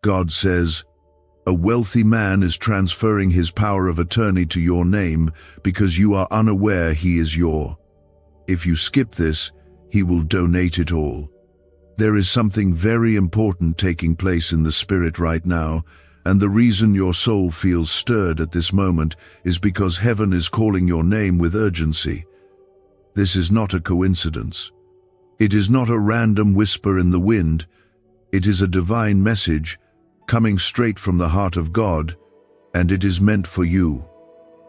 God says, "A wealthy man is transferring his power of attorney to your name because you are unaware he is your. If you skip this, he will donate it all." There is something very important taking place in the spirit right now, and the reason your soul feels stirred at this moment is because heaven is calling your name with urgency. This is not a coincidence. It is not a random whisper in the wind. It is a divine message coming straight from the heart of God, and it is meant for you.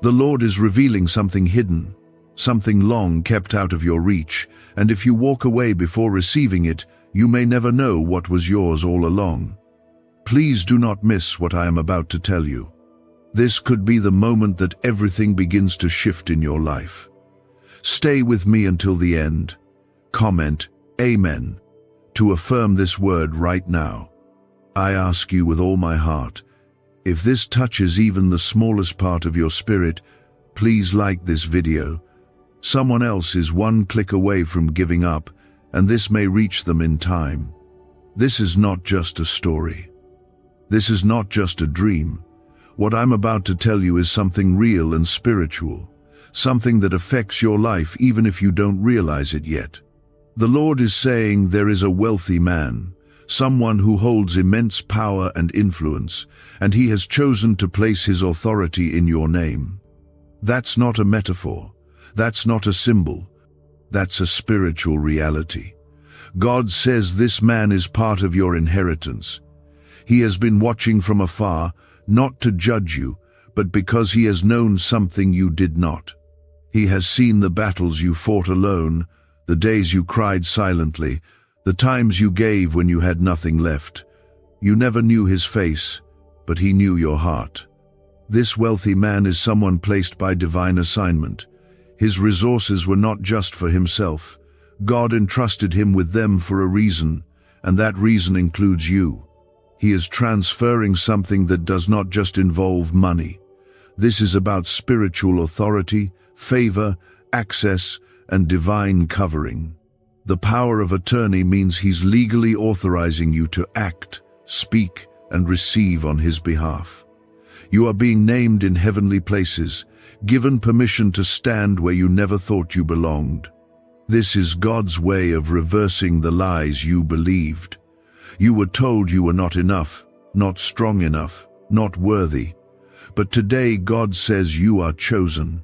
The Lord is revealing something hidden, something long kept out of your reach, and if you walk away before receiving it, you may never know what was yours all along. Please do not miss what I am about to tell you. This could be the moment that everything begins to shift in your life. Stay with me until the end. Comment "Amen" to affirm this word right now. I ask you with all my heart, if this touches even the smallest part of your spirit, please like this video. Someone else is one click away from giving up, and this may reach them in time. This is not just a story. This is not just a dream. What I'm about to tell you is something real and spiritual, something that affects your life even if you don't realize it yet. The Lord is saying there is a wealthy man, someone who holds immense power and influence, and he has chosen to place his authority in your name. That's not a metaphor. That's not a symbol. That's a spiritual reality. God says this man is part of your inheritance. He has been watching from afar, not to judge you, but because he has known something you did not. He has seen the battles you fought alone, the days you cried silently, the times you gave when you had nothing left. You never knew his face, but he knew your heart. This wealthy man is someone placed by divine assignment. His resources were not just for himself. God entrusted him with them for a reason, and that reason includes you. He is transferring something that does not just involve money. This is about spiritual authority, favor, access, and divine covering. The power of attorney means he's legally authorizing you to act, speak, and receive on his behalf. You are being named in heavenly places, given permission to stand where you never thought you belonged. This is God's way of reversing the lies you believed. You were told you were not enough, not strong enough, not worthy. But today God says you are chosen.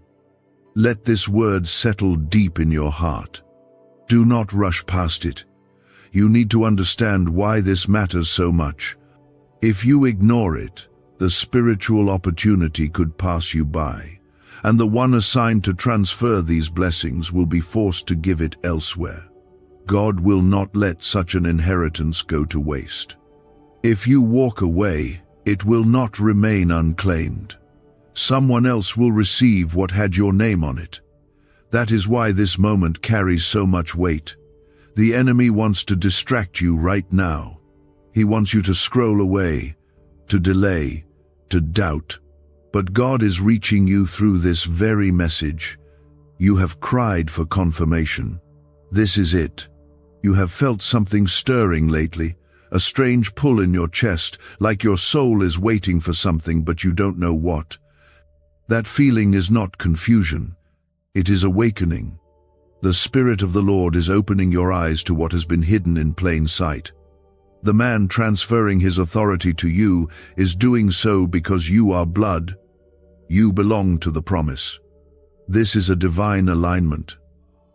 Let this word settle deep in your heart. Do not rush past it. You need to understand why this matters so much. If you ignore it, the spiritual opportunity could pass you by, and the one assigned to transfer these blessings will be forced to give it elsewhere. God will not let such an inheritance go to waste. If you walk away, it will not remain unclaimed. Someone else will receive what had your name on it. That is why this moment carries so much weight. The enemy wants to distract you right now. He wants you to scroll away, to delay, to doubt. But God is reaching you through this very message. You have cried for confirmation. This is it. You have felt something stirring lately, a strange pull in your chest, like your soul is waiting for something but you don't know what. That feeling is not confusion. It is awakening. The Spirit of the Lord is opening your eyes to what has been hidden in plain sight. The man transferring his authority to you is doing so because you are blood. You belong to the promise. This is a divine alignment.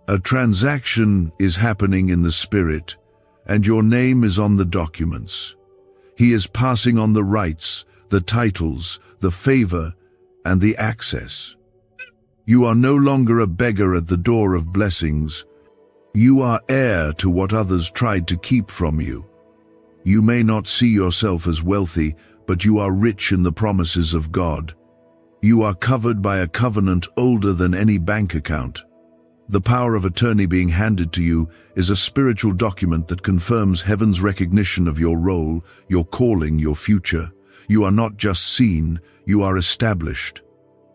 A transaction is happening in the Spirit, and your name is on the documents. He is passing on the rights, the titles, the favor, and the access. You are no longer a beggar at the door of blessings. You are heir to what others tried to keep from you. You may not see yourself as wealthy, but you are rich in the promises of God. You are covered by a covenant older than any bank account. The power of attorney being handed to you is a spiritual document that confirms heaven's recognition of your role, your calling, your future. You are not just seen, you are established.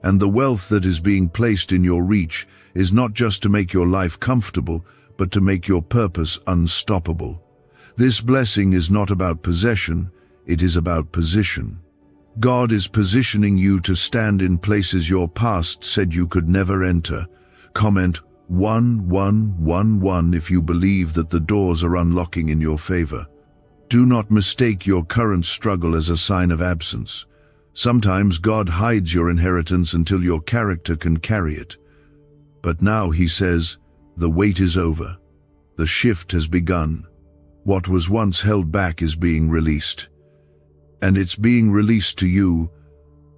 And the wealth that is being placed in your reach is not just to make your life comfortable, but to make your purpose unstoppable. This blessing is not about possession, it is about position. God is positioning you to stand in places your past said you could never enter. Comment 1111 if you believe that the doors are unlocking in your favor. Do not mistake your current struggle as a sign of absence. Sometimes God hides your inheritance until your character can carry it. But now he says, the wait is over. The shift has begun. What was once held back is being released. And it's being released to you,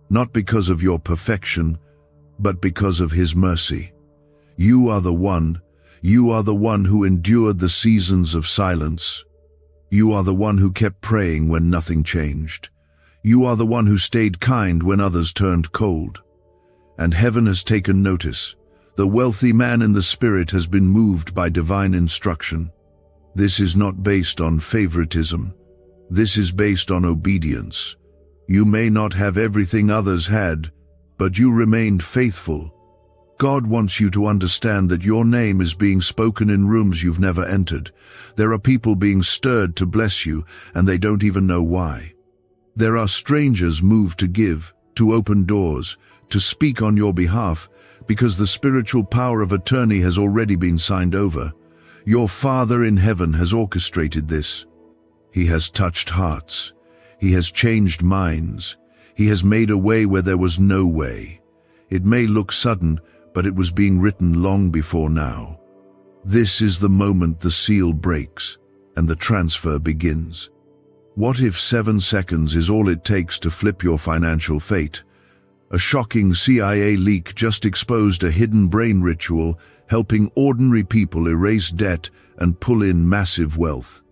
not because of your perfection, but because of his mercy. You are the one who endured the seasons of silence. You are the one who kept praying when nothing changed. You are the one who stayed kind when others turned cold. And heaven has taken notice. The wealthy man in the spirit has been moved by divine instruction. This is not based on favoritism. This is based on obedience. You may not have everything others had, but you remained faithful. God wants you to understand that your name is being spoken in rooms you've never entered. There are people being stirred to bless you, and they don't even know why. There are strangers moved to give, to open doors, to speak on your behalf, because the spiritual power of attorney has already been signed over. Your Father in heaven has orchestrated this. He has touched hearts. He has changed minds. He has made a way where there was no way. It may look sudden, but it was being written long before now. This is the moment the seal breaks and the transfer begins. What if 7 seconds is all it takes to flip your financial fate? A shocking CIA leak just exposed a hidden brain ritual helping ordinary people erase debt and pull in massive wealth.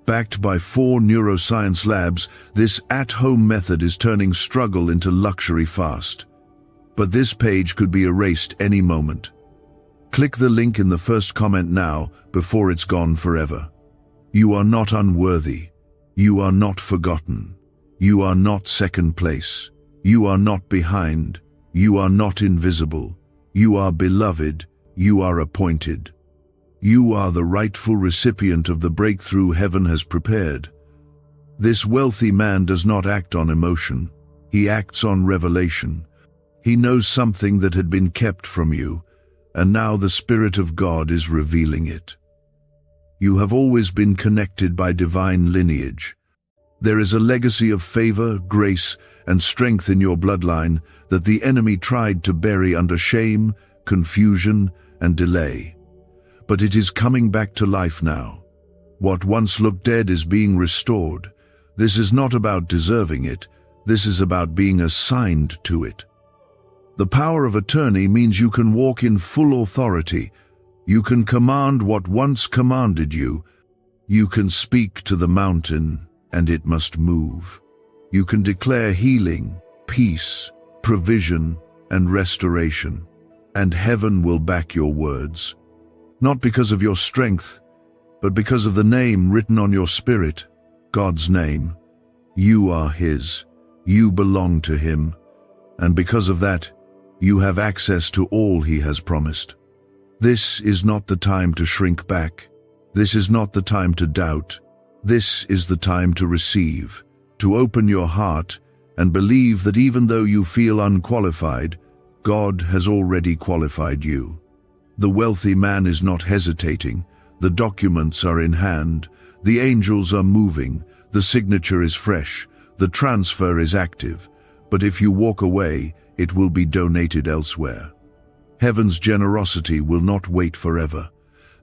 Backed by 4 neuroscience labs, this at-home method is turning struggle into luxury fast. But this page could be erased any moment. Click the link in the first comment now before it's gone forever. You are not unworthy. You are not forgotten. You are not second place. You are not behind. You are not invisible. You are beloved. You are appointed. You are the rightful recipient of the breakthrough heaven has prepared. This wealthy man does not act on emotion. He acts on revelation. He knows something that had been kept from you, and now the Spirit of God is revealing it. You have always been connected by divine lineage. There is a legacy of favor, grace, and strength in your bloodline that the enemy tried to bury under shame, confusion, and delay. But it is coming back to life now. What once looked dead is being restored. This is not about deserving it. This is about being assigned to it. The power of attorney means you can walk in full authority. You can command what once commanded you. You can speak to the mountain, and it must move. You can declare healing, peace, provision, and restoration. And heaven will back your words. Not because of your strength, but because of the name written on your spirit, God's name. You are His. You belong to Him. And because of that, you have access to all He has promised. This is not the time to shrink back. This is not the time to doubt. This is the time to receive, to open your heart and believe that even though you feel unqualified, God has already qualified you. The wealthy man is not hesitating. The documents are in hand. The angels are moving. The signature is fresh. The transfer is active. But if you walk away, it will be donated elsewhere. Heaven's generosity will not wait forever.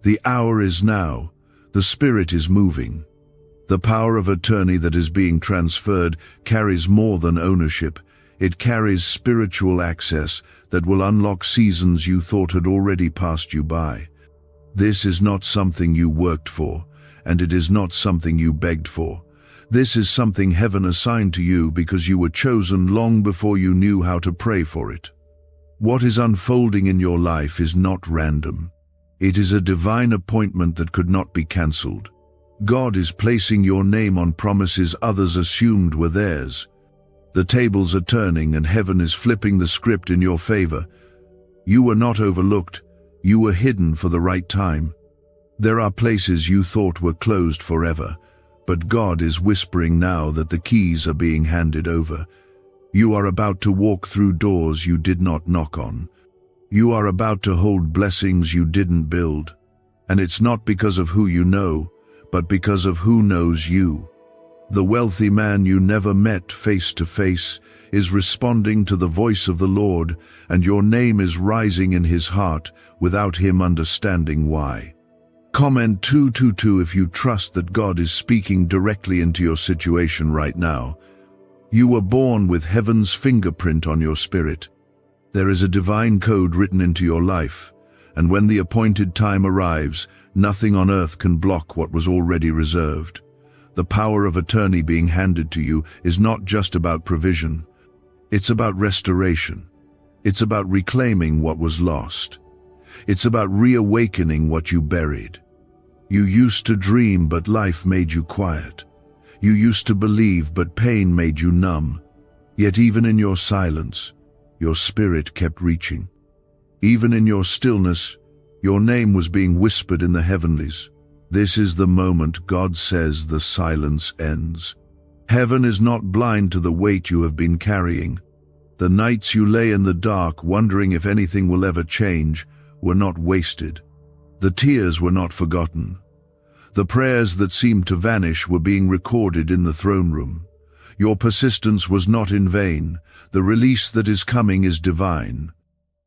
The hour is now. The Spirit is moving. The power of attorney that is being transferred carries more than ownership. It carries spiritual access that will unlock seasons you thought had already passed you by. This is not something you worked for, and it is not something you begged for. This is something heaven assigned to you because you were chosen long before you knew how to pray for it. What is unfolding in your life is not random. It is a divine appointment that could not be cancelled. God is placing your name on promises others assumed were theirs. The tables are turning and heaven is flipping the script in your favor. You were not overlooked. You were hidden for the right time. There are places you thought were closed forever, But God is whispering now that the keys are being handed over. You are about to walk through doors you did not knock on. You are about to hold blessings you didn't build. And it's not because of who you know, but because of who knows you. The wealthy man you never met face to face is responding to the voice of the Lord, and your name is rising in his heart without him understanding why. Comment 222 if you trust that God is speaking directly into your situation right now. You were born with heaven's fingerprint on your spirit. There is a divine code written into your life, and when the appointed time arrives, nothing on earth can block what was already reserved. The power of attorney being handed to you is not just about provision. It's about restoration. It's about reclaiming what was lost. It's about reawakening what you buried. You used to dream, but life made you quiet. You used to believe, but pain made you numb. Yet even in your silence, your spirit kept reaching. Even in your stillness, your name was being whispered in the heavenlies. This is the moment God says the silence ends. Heaven is not blind to the weight you have been carrying. The nights you lay in the dark wondering if anything will ever change were not wasted. The tears were not forgotten. The prayers that seemed to vanish were being recorded in the throne room. Your persistence was not in vain. The release that is coming is divine.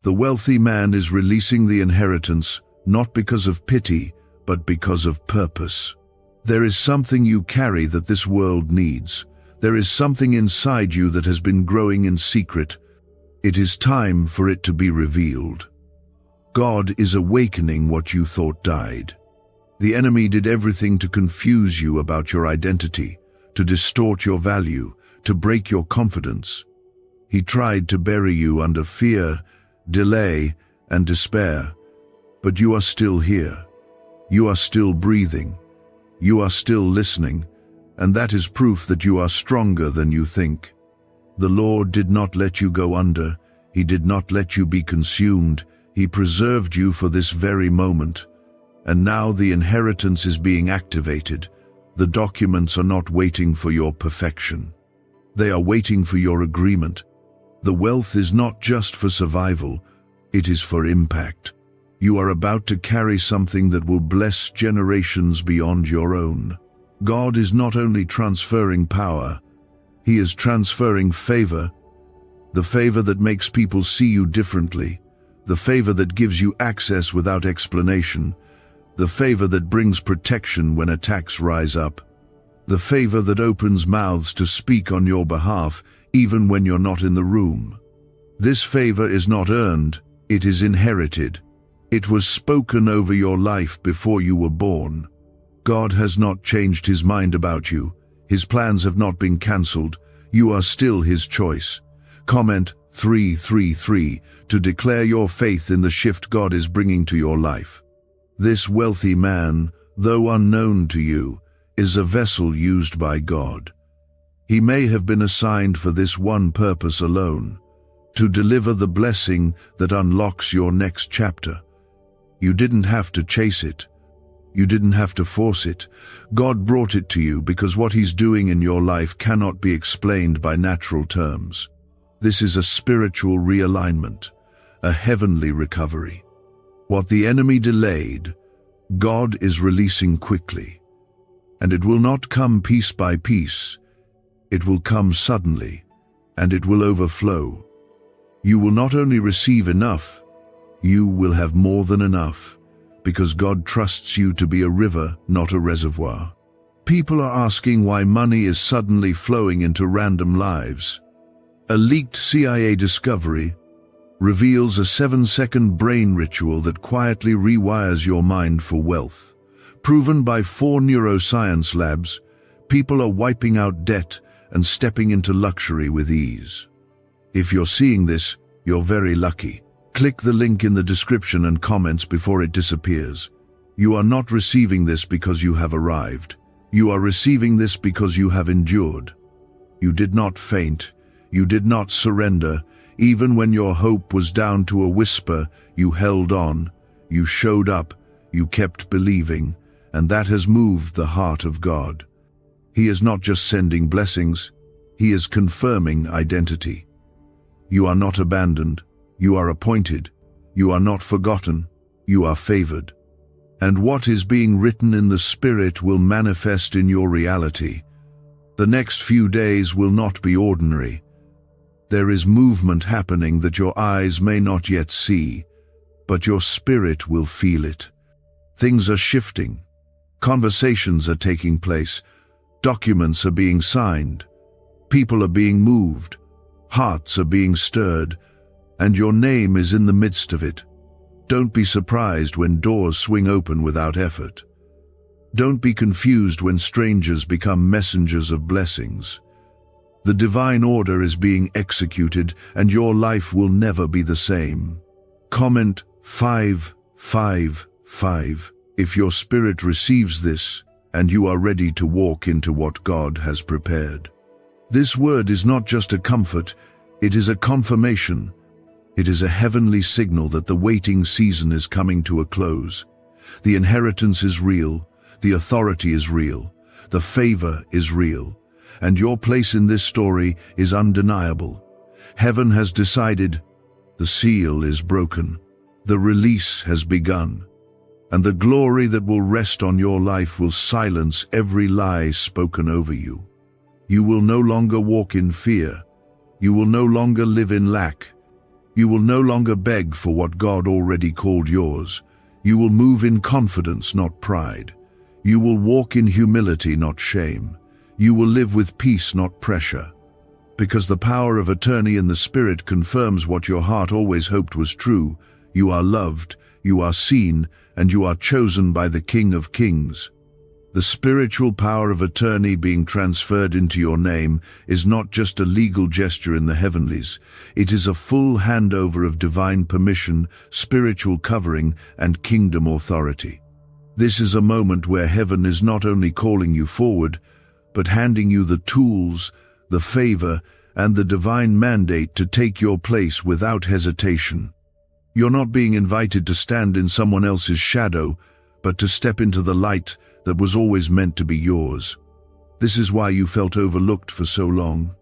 The wealthy man is releasing the inheritance, not because of pity, but because of purpose. There is something you carry that this world needs. There is something inside you that has been growing in secret. It is time for it to be revealed. God is awakening what you thought died. The enemy did everything to confuse you about your identity, to distort your value, to break your confidence. He tried to bury you under fear, delay, and despair. But you are still here. You are still breathing. You are still listening, and that is proof that you are stronger than you think. The Lord did not let you go under. He did not let you be consumed. He preserved you for this very moment. And now the inheritance is being activated. The documents are not waiting for your perfection. They are waiting for your agreement. The wealth is not just for survival, it is for impact. You are about to carry something that will bless generations beyond your own. God is not only transferring power, He is transferring favor. The favor that makes people see you differently. The favor that gives you access without explanation. The favor that brings protection when attacks rise up. The favor that opens mouths to speak on your behalf, even when you're not in the room. This favor is not earned, it is inherited. It was spoken over your life before you were born. God has not changed His mind about you. His plans have not been cancelled. You are still His choice. Comment 333 to declare your faith in the shift God is bringing to your life. This wealthy man, though unknown to you, is a vessel used by God. He may have been assigned for this one purpose alone, to deliver the blessing that unlocks your next chapter. You didn't have to chase it. You didn't have to force it. God brought it to you because what He's doing in your life cannot be explained by natural terms. This is a spiritual realignment, a heavenly recovery. What the enemy delayed, God is releasing quickly. And it will not come piece by piece. It will come suddenly, and it will overflow. You will not only receive enough, you will have more than enough, because God trusts you to be a river, not a reservoir. People are asking why money is suddenly flowing into random lives. A leaked CIA discovery reveals a 7-second brain ritual that quietly rewires your mind for wealth. Proven by 4 neuroscience labs, people are wiping out debt and stepping into luxury with ease. If you're seeing this, you're very lucky. Click the link in the description and comments before it disappears. You are not receiving this because you have arrived. You are receiving this because you have endured. You did not faint. You did not surrender. Even when your hope was down to a whisper, you held on. You showed up. You kept believing. And that has moved the heart of God. He is not just sending blessings, he is confirming identity. You are not abandoned, you are appointed, you are not forgotten, you are favored. And what is being written in the Spirit will manifest in your reality. The next few days will not be ordinary. There is movement happening that your eyes may not yet see, but your spirit will feel it. Things are shifting. Conversations are taking place. Documents are being signed. People are being moved. Hearts are being stirred. And your name is in the midst of it. Don't be surprised when doors swing open without effort. Don't be confused when strangers become messengers of blessings. The divine order is being executed, and your life will never be the same. Comment 555 if your spirit receives this and you are ready to walk into what God has prepared. This word is not just a comfort, it is a confirmation. It is a heavenly signal that the waiting season is coming to a close. The inheritance is real, the authority is real, the favor is real, and your place in this story is undeniable. Heaven has decided, the seal is broken, the release has begun, and the glory that will rest on your life will silence every lie spoken over you. You will no longer walk in fear. You will no longer live in lack. You will no longer beg for what God already called yours. You will move in confidence, not pride. You will walk in humility, not shame. You will live with peace, not pressure. Because the power of attorney in the Spirit confirms what your heart always hoped was true. You are loved, you are seen, and you are chosen by the King of Kings. The spiritual power of attorney being transferred into your name is not just a legal gesture in the heavenlies. It is a full handover of divine permission, spiritual covering, and kingdom authority. This is a moment where heaven is not only calling you forward, but handing you the tools, the favor, and the divine mandate to take your place without hesitation. You're not being invited to stand in someone else's shadow, but to step into the light that was always meant to be yours. This is why you felt overlooked for so long.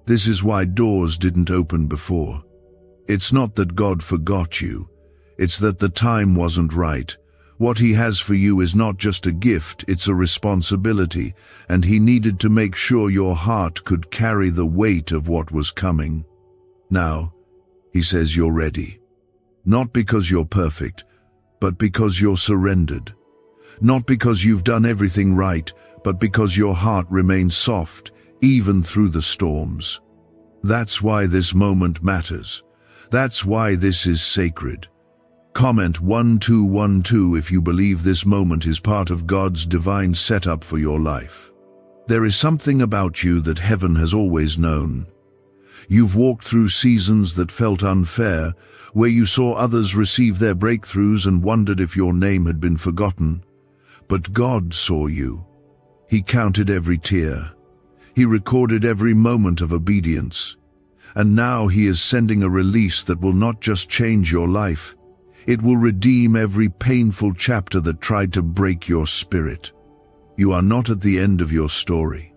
This is why doors didn't open before. It's not that God forgot you. It's that the time wasn't right. What He has for you is not just a gift, it's a responsibility, and He needed to make sure your heart could carry the weight of what was coming. Now, He says you're ready. Not because you're perfect, but because you're surrendered. Not because you've done everything right, but because your heart remains soft, even through the storms. That's why this moment matters. That's why this is sacred. Comment 1212 if you believe this moment is part of God's divine setup for your life. There is something about you that heaven has always known. You've walked through seasons that felt unfair, where you saw others receive their breakthroughs and wondered if your name had been forgotten. But God saw you. He counted every tear. He recorded every moment of obedience. And now He is sending a release that will not just change your life, it will redeem every painful chapter that tried to break your spirit. You are not at the end of your story.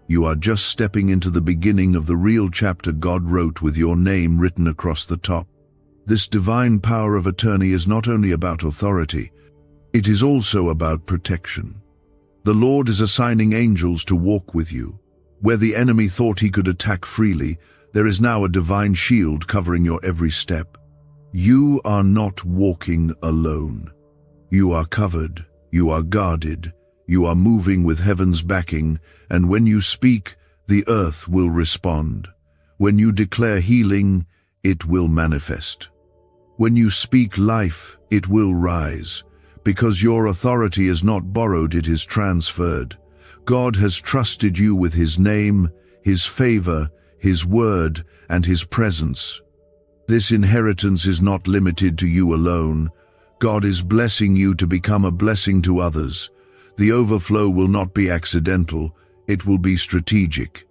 You are just stepping into the beginning of the real chapter God wrote with your name written across the top. This divine power of attorney is not only about authority, it is also about protection. The Lord is assigning angels to walk with you. Where the enemy thought he could attack freely, there is now a divine shield covering your every step. You are not walking alone. You are covered, you are guarded, you are moving with heaven's backing, and when you speak, the earth will respond. When you declare healing, it will manifest. When you speak life, it will rise. Because your authority is not borrowed, it is transferred. God has trusted you with His name, His favor, His word, and His presence. This inheritance is not limited to you alone. God is blessing you to become a blessing to others. The overflow will not be accidental, it will be strategic.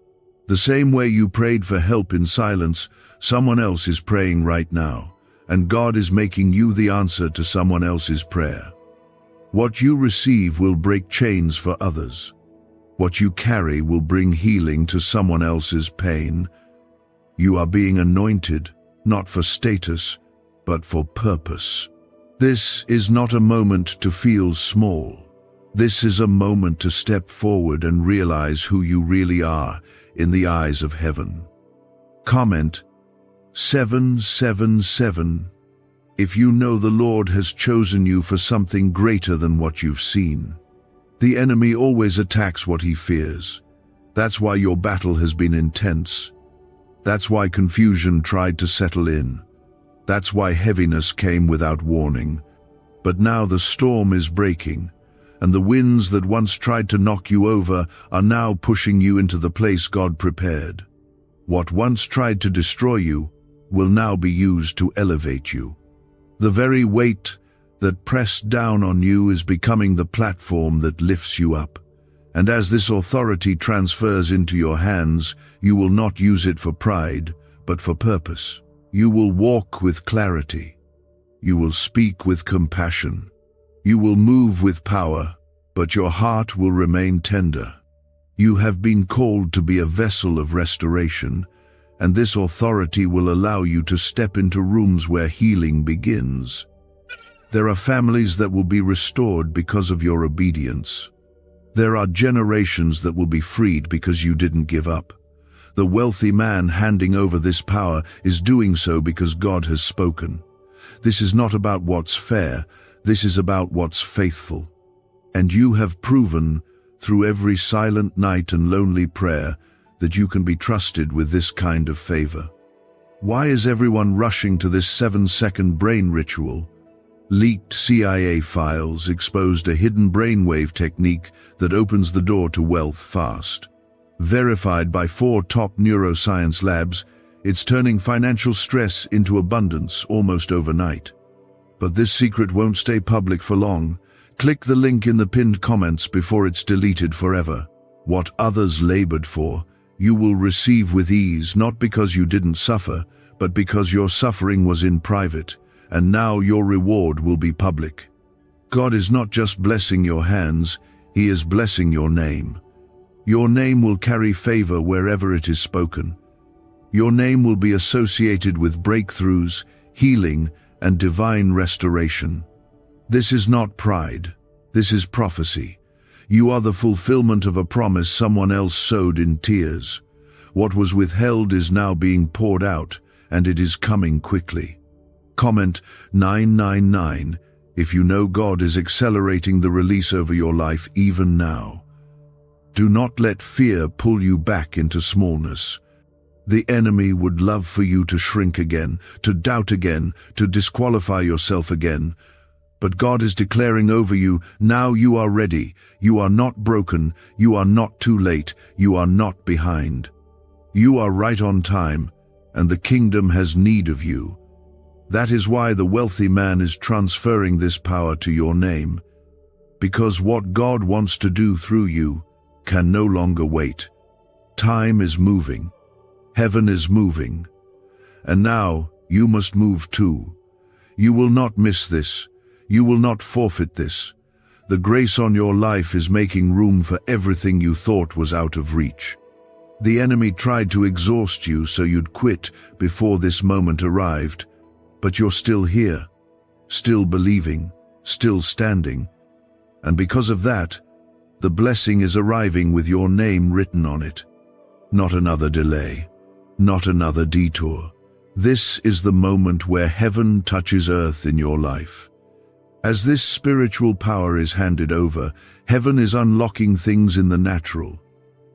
The same way you prayed for help in silence, someone else is praying right now, and God is making you the answer to someone else's prayer. What you receive will break chains for others. What you carry will bring healing to someone else's pain. You are being anointed, not for status, but for purpose. This is not a moment to feel small. This is a moment to step forward and realize who you really are in the eyes of heaven. Comment 777 if you know the Lord has chosen you for something greater than what you've seen. The enemy always attacks what he fears. That's why your battle has been intense. That's why confusion tried to settle in. That's why heaviness came without warning. But now the storm is breaking, and the winds that once tried to knock you over are now pushing you into the place God prepared. What once tried to destroy you will now be used to elevate you. The very weight that pressed down on you is becoming the platform that lifts you up. And as this authority transfers into your hands, you will not use it for pride, but for purpose. You will walk with clarity. You will speak with compassion. You will move with power, but your heart will remain tender. You have been called to be a vessel of restoration, and this authority will allow you to step into rooms where healing begins. There are families that will be restored because of your obedience. There are generations that will be freed because you didn't give up. The wealthy man handing over this power is doing so because God has spoken. This is not about what's fair, this is about what's faithful. And you have proven, through every silent night and lonely prayer, that you can be trusted with this kind of favor. Why is everyone rushing to this 7-second brain ritual? Leaked CIA files exposed a hidden brainwave technique that opens the door to wealth fast. Verified by 4 top neuroscience labs, it's turning financial stress into abundance almost overnight. But this secret won't stay public for long. Click the link in the pinned comments before it's deleted forever. What others labored for, you will receive with ease, not because you didn't suffer, but because your suffering was in private, and now your reward will be public. God is not just blessing your hands, He is blessing your name. Your name will carry favor wherever it is spoken. Your name will be associated with breakthroughs, healing, and divine restoration. This is not pride, this is prophecy. You are the fulfillment of a promise someone else sowed in tears. What was withheld is now being poured out, and it is coming quickly. Comment 999 if you know God is accelerating the release over your life even now. Do not let fear pull you back into smallness. The enemy would love for you to shrink again, to doubt again, to disqualify yourself again. But God is declaring over you, now you are ready. You are not broken. You are not too late. You are not behind. You are right on time, and the kingdom has need of you. That is why the wealthy man is transferring this power to your name. Because what God wants to do through you can no longer wait. Time is moving. Heaven is moving. And now you must move too. You will not miss this. You will not forfeit this. The grace on your life is making room for everything you thought was out of reach. The enemy tried to exhaust you so you'd quit before this moment arrived, but you're still here, still believing, still standing. And because of that, the blessing is arriving with your name written on it. Not another delay, not another detour. This is the moment where heaven touches earth in your life. As this spiritual power is handed over, heaven is unlocking things in the natural.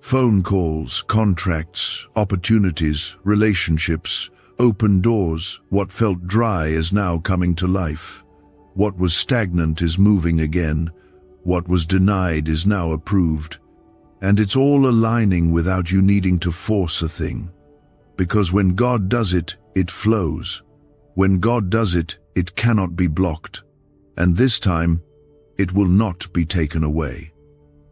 Phone calls, contracts, opportunities, relationships, open doors. What felt dry is now coming to life. What was stagnant is moving again. What was denied is now approved. And it's all aligning without you needing to force a thing. Because when God does it, it flows. When God does it, it cannot be blocked. And this time, it will not be taken away.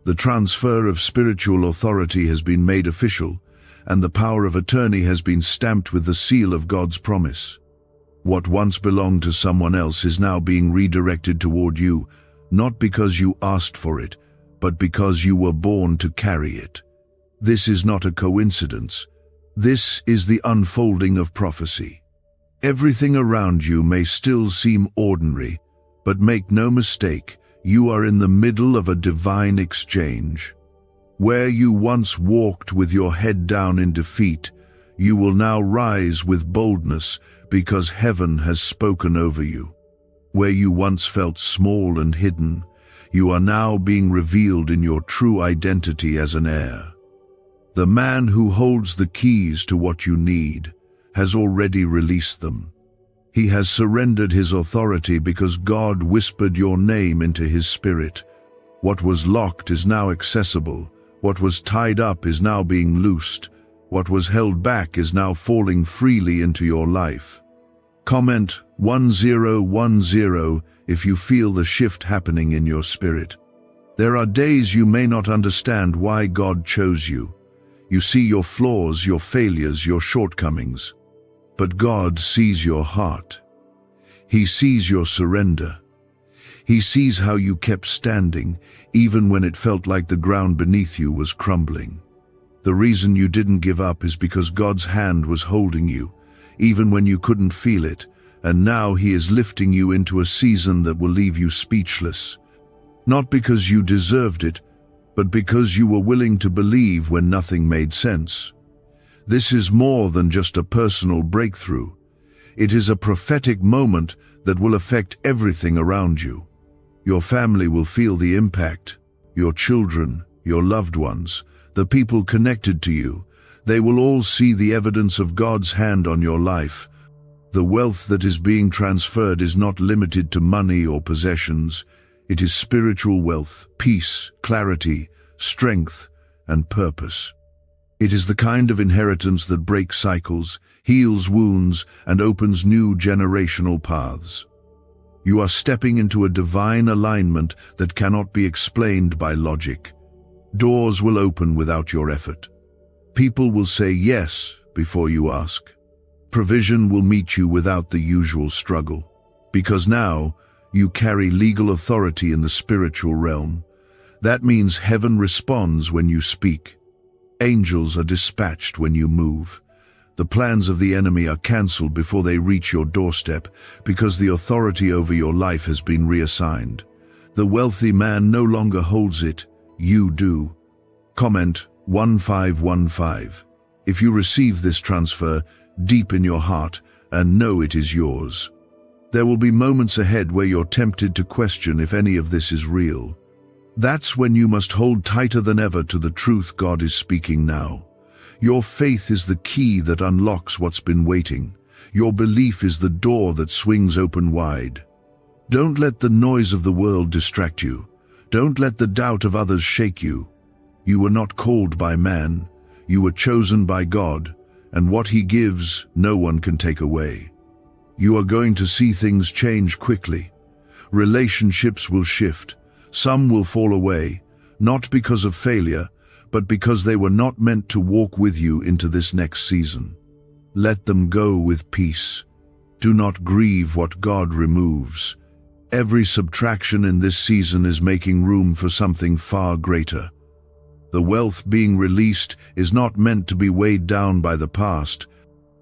The transfer of spiritual authority has been made official, and the power of attorney has been stamped with the seal of God's promise. What once belonged to someone else is now being redirected toward you, not because you asked for it, but because you were born to carry it. This is not a coincidence. This is the unfolding of prophecy. Everything around you may still seem ordinary, but make no mistake, you are in the middle of a divine exchange. Where you once walked with your head down in defeat, you will now rise with boldness because heaven has spoken over you. Where you once felt small and hidden, you are now being revealed in your true identity as an heir. The man who holds the keys to what you need has already released them. He has surrendered his authority because God whispered your name into his spirit. What was locked is now accessible. What was tied up is now being loosed. What was held back is now falling freely into your life. Comment 1010 if you feel the shift happening in your spirit. There are days you may not understand why God chose you. You see your flaws, your failures, your shortcomings. But God sees your heart. He sees your surrender. He sees how you kept standing, even when it felt like the ground beneath you was crumbling. The reason you didn't give up is because God's hand was holding you, even when you couldn't feel it, and now He is lifting you into a season that will leave you speechless. Not because you deserved it, but because you were willing to believe when nothing made sense. This is more than just a personal breakthrough. It is a prophetic moment that will affect everything around you. Your family will feel the impact. Your children, your loved ones, the people connected to you, they will all see the evidence of God's hand on your life. The wealth that is being transferred is not limited to money or possessions. It is spiritual wealth, peace, clarity, strength, and purpose. It is the kind of inheritance that breaks cycles, heals wounds, and opens new generational paths. You are stepping into a divine alignment that cannot be explained by logic. Doors will open without your effort. People will say yes before you ask. Provision will meet you without the usual struggle. Because now, you carry legal authority in the spiritual realm. That means heaven responds when you speak. Angels are dispatched when you move. The plans of the enemy are cancelled before they reach your doorstep because the authority over your life has been reassigned. The wealthy man no longer holds it, you do. Comment 1515 if you receive this transfer deep in your heart and know it is yours. There will be moments ahead where you're tempted to question if any of this is real. That's when you must hold tighter than ever to the truth God is speaking now. Your faith is the key that unlocks what's been waiting. Your belief is the door that swings open wide. Don't let the noise of the world distract you. Don't let the doubt of others shake you. You were not called by man. You were chosen by God, and what He gives, no one can take away. You are going to see things change quickly. Relationships will shift. Some will fall away, not because of failure, but because they were not meant to walk with you into this next season. Let them go with peace. Do not grieve what God removes. Every subtraction in this season is making room for something far greater. The wealth being released is not meant to be weighed down by the past.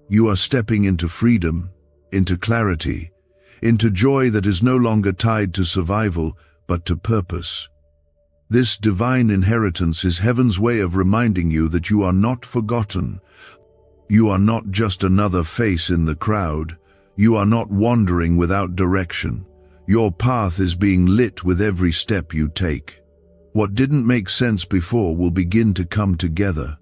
You are stepping into freedom, into clarity, into joy that is no longer tied to survival, but to purpose. This divine inheritance is heaven's way of reminding you that you are not forgotten. You are not just another face in the crowd. You are not wandering without direction. Your path is being lit with every step you take. What didn't make sense before will begin to come together.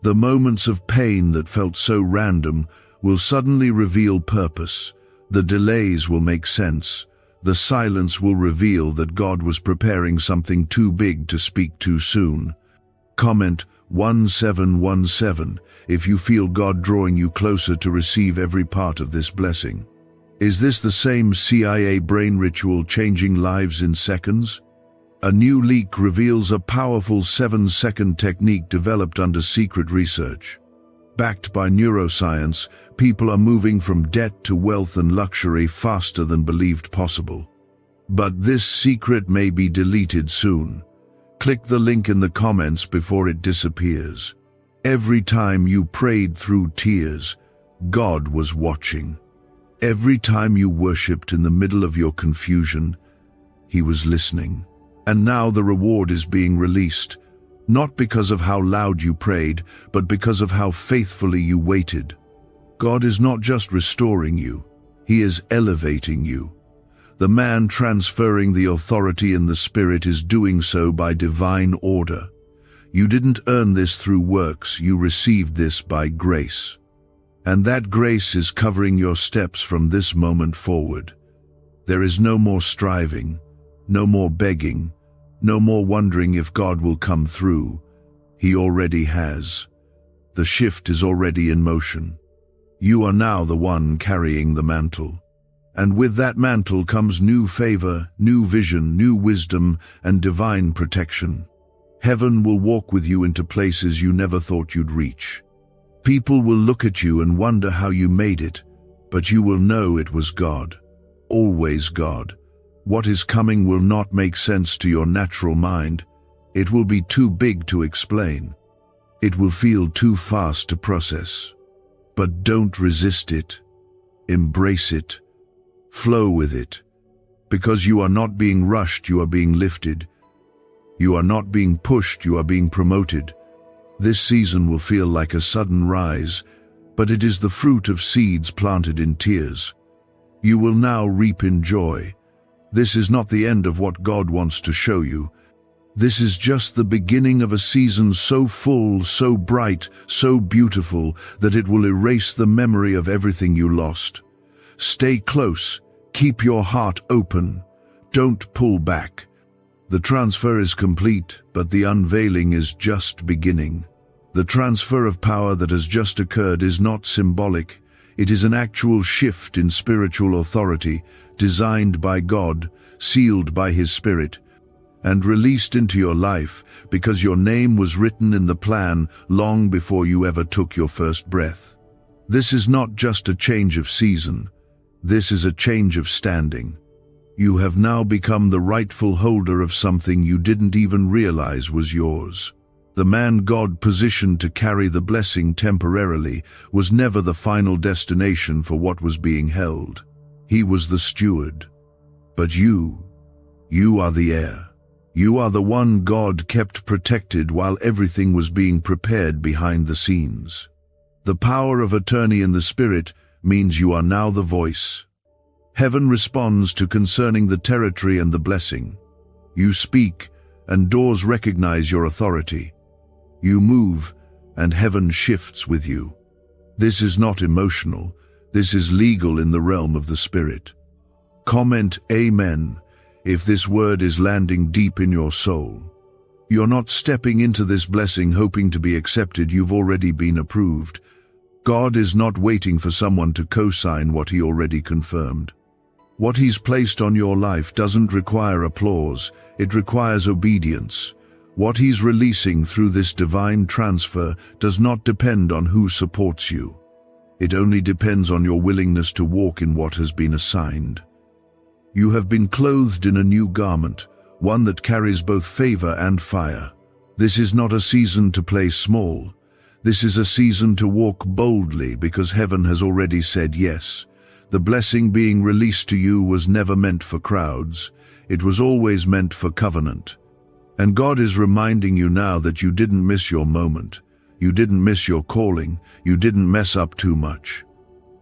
The moments of pain that felt so random will suddenly reveal purpose. The delays will make sense. The silence will reveal that God was preparing something too big to speak too soon. Comment 1717 if you feel God drawing you closer to receive every part of this blessing. Is this the same CIA brain ritual changing lives in seconds? A new leak reveals a powerful 7-second technique developed under secret research. Backed by neuroscience, people are moving from debt to wealth and luxury faster than believed possible. But this secret may be deleted soon. Click the link in the comments before it disappears. Every time you prayed through tears, God was watching. Every time you worshipped in the middle of your confusion, He was listening. And now the reward is being released, not because of how loud you prayed, but because of how faithfully you waited. God is not just restoring you, He is elevating you. The man transferring the authority in the Spirit is doing so by divine order. You didn't earn this through works, you received this by grace. And that grace is covering your steps from this moment forward. There is no more striving, no more begging, no more wondering if God will come through. He already has. The shift is already in motion. You are now the one carrying the mantle. And with that mantle comes new favor, new vision, new wisdom, and divine protection. Heaven will walk with you into places you never thought you'd reach. People will look at you and wonder how you made it, but you will know it was God. Always God. What is coming will not make sense to your natural mind. It will be too big to explain. It will feel too fast to process. But don't resist it. Embrace it. Flow with it. Because you are not being rushed, you are being lifted. You are not being pushed, you are being promoted. This season will feel like a sudden rise, but it is the fruit of seeds planted in tears. You will now reap in joy. This is not the end of what God wants to show you. This is just the beginning of a season so full, so bright, so beautiful, that it will erase the memory of everything you lost. Stay close. Keep your heart open. Don't pull back. The transfer is complete, but the unveiling is just beginning. The transfer of power that has just occurred is not symbolic. It is an actual shift in spiritual authority, designed by God, sealed by His Spirit, and released into your life because your name was written in the plan long before you ever took your first breath. This is not just a change of season. This is a change of standing. You have now become the rightful holder of something you didn't even realize was yours. The man God positioned to carry the blessing temporarily was never the final destination for what was being held. He was the steward. But you are the heir. You are the one God kept protected while everything was being prepared behind the scenes. The power of attorney in the Spirit means you are now the voice. Heaven responds to concerning the territory and the blessing. You speak, and doors recognize your authority. You move, and heaven shifts with you. This is not emotional. This is legal in the realm of the Spirit. Comment Amen if this word is landing deep in your soul. You're not stepping into this blessing hoping to be accepted. You've already been approved. God is not waiting for someone to co-sign what He already confirmed. What He's placed on your life doesn't require applause. It requires obedience. What He's releasing through this divine transfer does not depend on who supports you. It only depends on your willingness to walk in what has been assigned. You have been clothed in a new garment, one that carries both favor and fire. This is not a season to play small. This is a season to walk boldly because heaven has already said yes. The blessing being released to you was never meant for crowds. It was always meant for covenant. And God is reminding you now that you didn't miss your moment. You didn't miss your calling. You didn't mess up too much.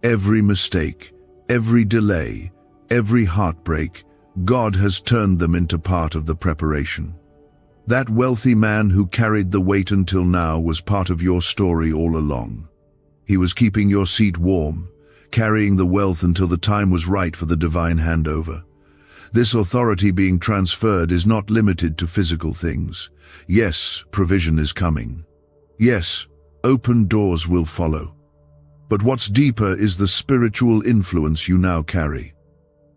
Every mistake, every delay, every heartbreak, God has turned them into part of the preparation. That wealthy man who carried the weight until now was part of your story all along. He was keeping your seat warm, carrying the wealth until the time was right for the divine handover. This authority being transferred is not limited to physical things. Yes, provision is coming. Yes, open doors will follow. But what's deeper is the spiritual influence you now carry.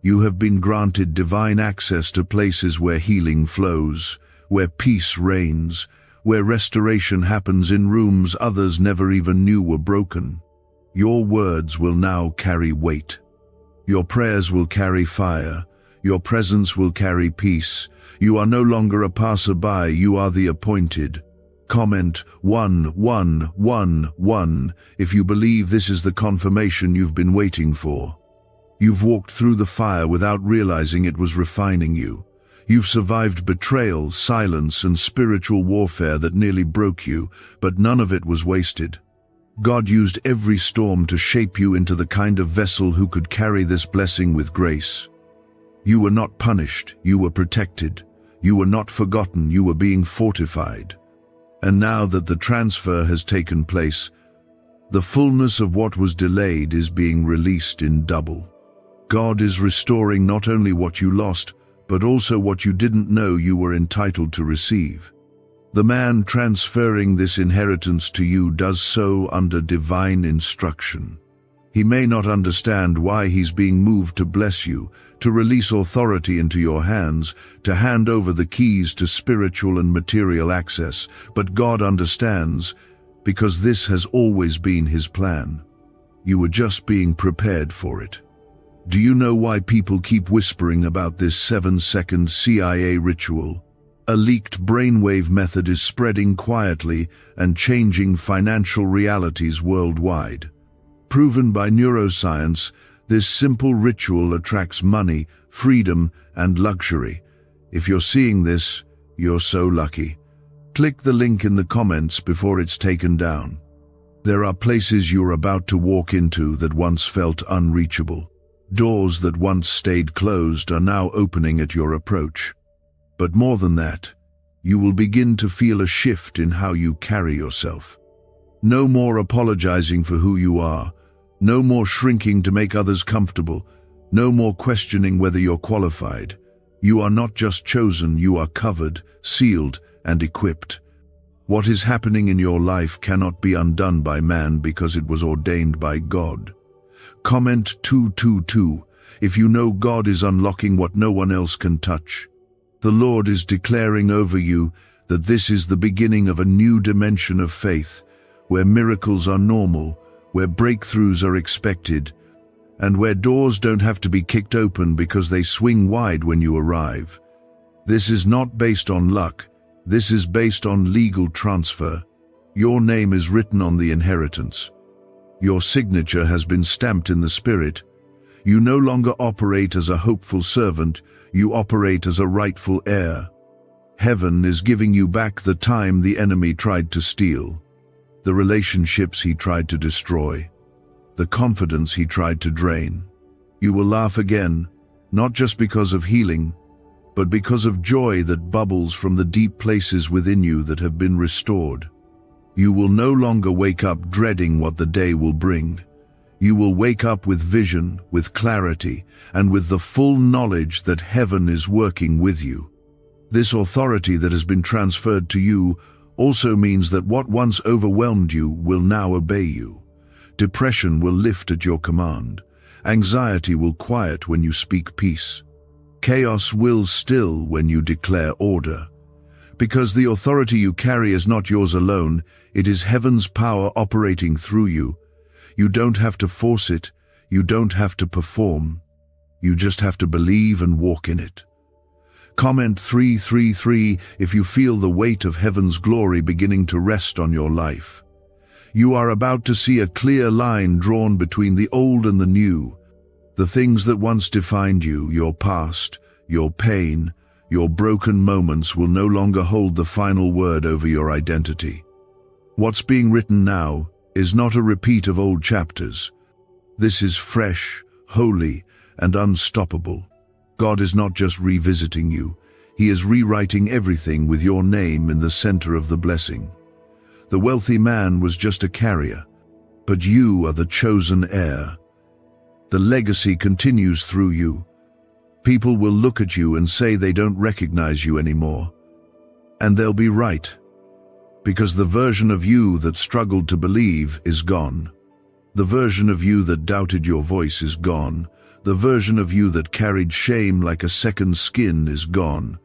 You have been granted divine access to places where healing flows, where peace reigns, where restoration happens in rooms others never even knew were broken. Your words will now carry weight. Your prayers will carry fire. Your presence will carry peace. You are no longer a passerby, you are the appointed. Comment 1111 if you believe this is the confirmation you've been waiting for. You've walked through the fire without realizing it was refining you. You've survived betrayal, silence, and spiritual warfare that nearly broke you, but none of it was wasted. God used every storm to shape you into the kind of vessel who could carry this blessing with grace. You were not punished, you were protected. You were not forgotten, you were being fortified. And now that the transfer has taken place, the fullness of what was delayed is being released in double. God is restoring not only what you lost, but also what you didn't know you were entitled to receive. The man transferring this inheritance to you does so under divine instruction. He may not understand why he's being moved to bless you, to release authority into your hands, to hand over the keys to spiritual and material access, but God understands, because this has always been his plan. You were just being prepared for it. Do you know why people keep whispering about this 7-second CIA ritual? A leaked brainwave method is spreading quietly and changing financial realities worldwide. Proven by neuroscience, this simple ritual attracts money, freedom, and luxury. If you're seeing this, you're so lucky. Click the link in the comments before it's taken down. There are places you're about to walk into that once felt unreachable. Doors that once stayed closed are now opening at your approach. But more than that, you will begin to feel a shift in how you carry yourself. No more apologizing for who you are. No more shrinking to make others comfortable. No more questioning whether you're qualified. You are not just chosen, you are covered, sealed, and equipped. What is happening in your life cannot be undone by man because it was ordained by God. Comment 222 if you know God is unlocking what no one else can touch. The Lord is declaring over you that this is the beginning of a new dimension of faith, where miracles are normal, where breakthroughs are expected, and where doors don't have to be kicked open because they swing wide when you arrive. This is not based on luck. This is based on legal transfer. Your name is written on the inheritance. Your signature has been stamped in the Spirit. You no longer operate as a hopeful servant, you operate as a rightful heir. Heaven is giving you back the time the enemy tried to steal, the relationships he tried to destroy, the confidence he tried to drain. You will laugh again, not just because of healing, but because of joy that bubbles from the deep places within you that have been restored. You will no longer wake up dreading what the day will bring. You will wake up with vision, with clarity, and with the full knowledge that heaven is working with you. This authority that has been transferred to you also means that what once overwhelmed you will now obey you. Depression will lift at your command. Anxiety will quiet when you speak peace. Chaos will still when you declare order. Because the authority you carry is not yours alone, it is heaven's power operating through you. You don't have to force it, you don't have to perform. You just have to believe and walk in it. Comment 333 if you feel the weight of heaven's glory beginning to rest on your life. You are about to see a clear line drawn between the old and the new. The things that once defined you, your past, your pain, your broken moments will no longer hold the final word over your identity. What's being written now is not a repeat of old chapters. This is fresh, holy, and unstoppable. God is not just revisiting you, He is rewriting everything with your name in the center of the blessing. The wealthy man was just a carrier, but you are the chosen heir. The legacy continues through you. People will look at you and say they don't recognize you anymore. And they'll be right, because the version of you that struggled to believe is gone. The version of you that doubted your voice is gone. The version of you that carried shame like a second skin is gone.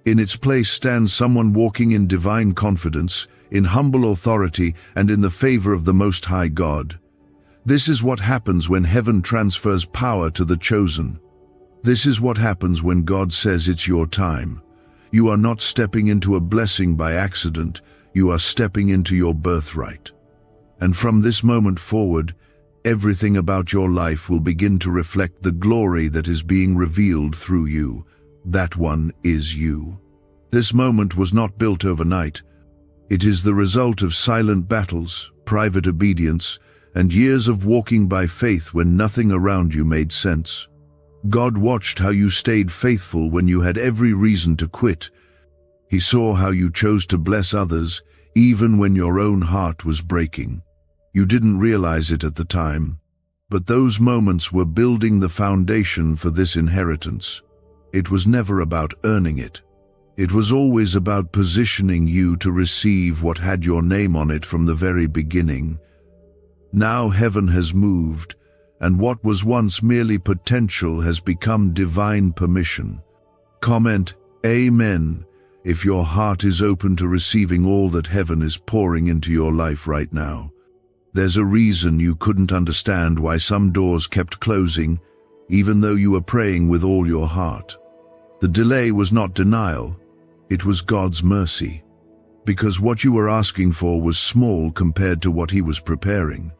In its place stands someone walking in divine confidence, in humble authority, and in the favor of the Most High God. This is what happens when heaven transfers power to the chosen. This is what happens when God says it's your time. You are not stepping into a blessing by accident, you are stepping into your birthright. And from this moment forward, everything about your life will begin to reflect the glory that is being revealed through you. That one is you. This moment was not built overnight. It is the result of silent battles, private obedience, and years of walking by faith when nothing around you made sense. God watched how you stayed faithful when you had every reason to quit. He saw how you chose to bless others, even when your own heart was breaking. You didn't realize it at the time, but those moments were building the foundation for this inheritance. It was never about earning it. It was always about positioning you to receive what had your name on it from the very beginning. Now heaven has moved, and what was once merely potential has become divine permission. Comment, Amen, if your heart is open to receiving all that heaven is pouring into your life right now. There's a reason you couldn't understand why some doors kept closing, even though you were praying with all your heart. The delay was not denial, it was God's mercy. Because what you were asking for was small compared to what He was preparing.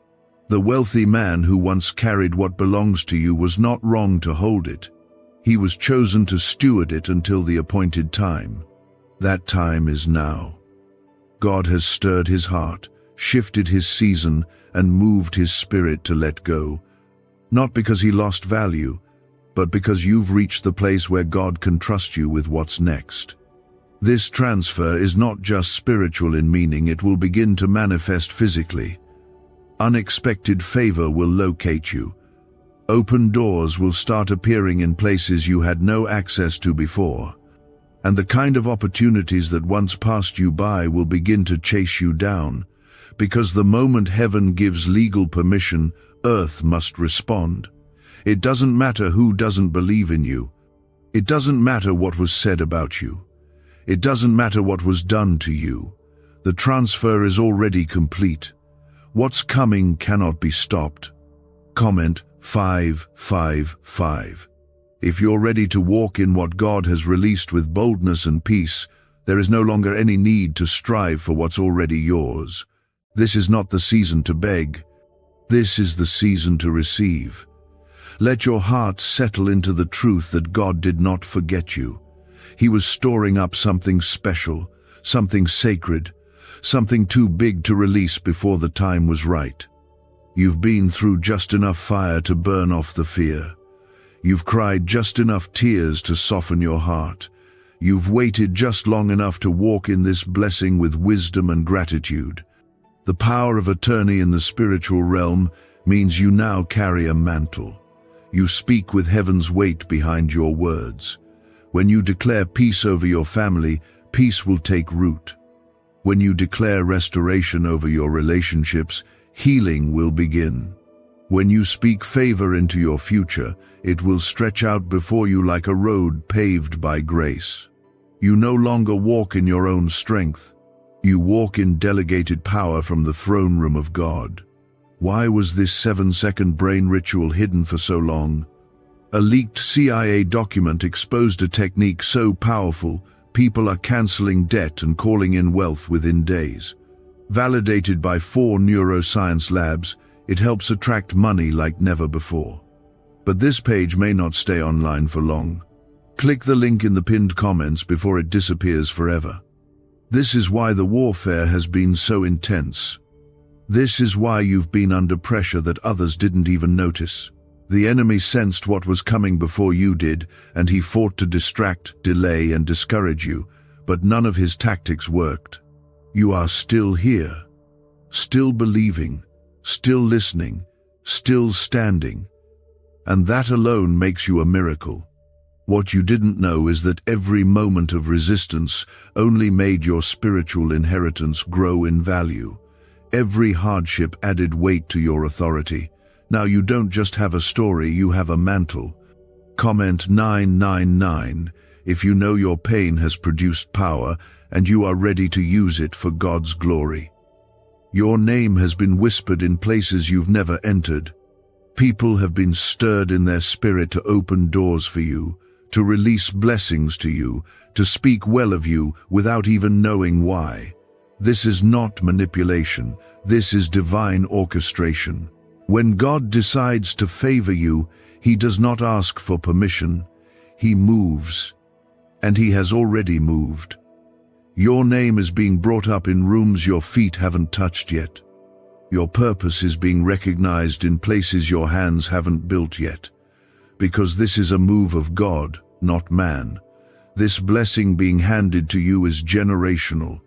The wealthy man who once carried what belongs to you was not wrong to hold it. He was chosen to steward it until the appointed time. That time is now. God has stirred his heart, shifted his season, and moved his spirit to let go. Not because he lost value, but because you've reached the place where God can trust you with what's next. This transfer is not just spiritual in meaning, it will begin to manifest physically. Unexpected favor will locate you. Open doors will start appearing in places you had no access to before. And the kind of opportunities that once passed you by will begin to chase you down. Because the moment heaven gives legal permission, earth must respond. It doesn't matter who doesn't believe in you. It doesn't matter what was said about you. It doesn't matter what was done to you. The transfer is already complete. What's coming cannot be stopped. Comment 555. If you're ready to walk in what God has released with boldness and peace, there is no longer any need to strive for what's already yours. This is not the season to beg. This is the season to receive. Let your heart settle into the truth that God did not forget you. He was storing up something special, something sacred, something too big to release before the time was right. You've been through just enough fire to burn off the fear. You've cried just enough tears to soften your heart. You've waited just long enough to walk in this blessing with wisdom and gratitude. The power of attorney in the spiritual realm means you now carry a mantle. You speak with heaven's weight behind your words. When you declare peace over your family, peace will take root. When you declare restoration over your relationships, healing will begin. When you speak favor into your future, it will stretch out before you like a road paved by grace. You no longer walk in your own strength. You walk in delegated power from the throne room of God. Why was this 7-second brain ritual hidden for so long? A leaked CIA document exposed a technique so powerful, people are canceling debt and calling in wealth within days. Validated by 4 neuroscience labs, it helps attract money like never before. But this page may not stay online for long. Click the link in the pinned comments before it disappears forever. This is why the warfare has been so intense. This is why you've been under pressure that others didn't even notice. The enemy sensed what was coming before you did, and he fought to distract, delay, and discourage you, but none of his tactics worked. You are still here, still believing, still listening, still standing, and that alone makes you a miracle. What you didn't know is that every moment of resistance only made your spiritual inheritance grow in value. Every hardship added weight to your authority. Now you don't just have a story, you have a mantle. Comment 999 if you know your pain has produced power and you are ready to use it for God's glory. Your name has been whispered in places you've never entered. People have been stirred in their spirit to open doors for you, to release blessings to you, to speak well of you without even knowing why. This is not manipulation. This is divine orchestration. When God decides to favor you, He does not ask for permission. He moves. And He has already moved. Your name is being brought up in rooms your feet haven't touched yet. Your purpose is being recognized in places your hands haven't built yet. Because this is a move of God, not man. This blessing being handed to you is generational.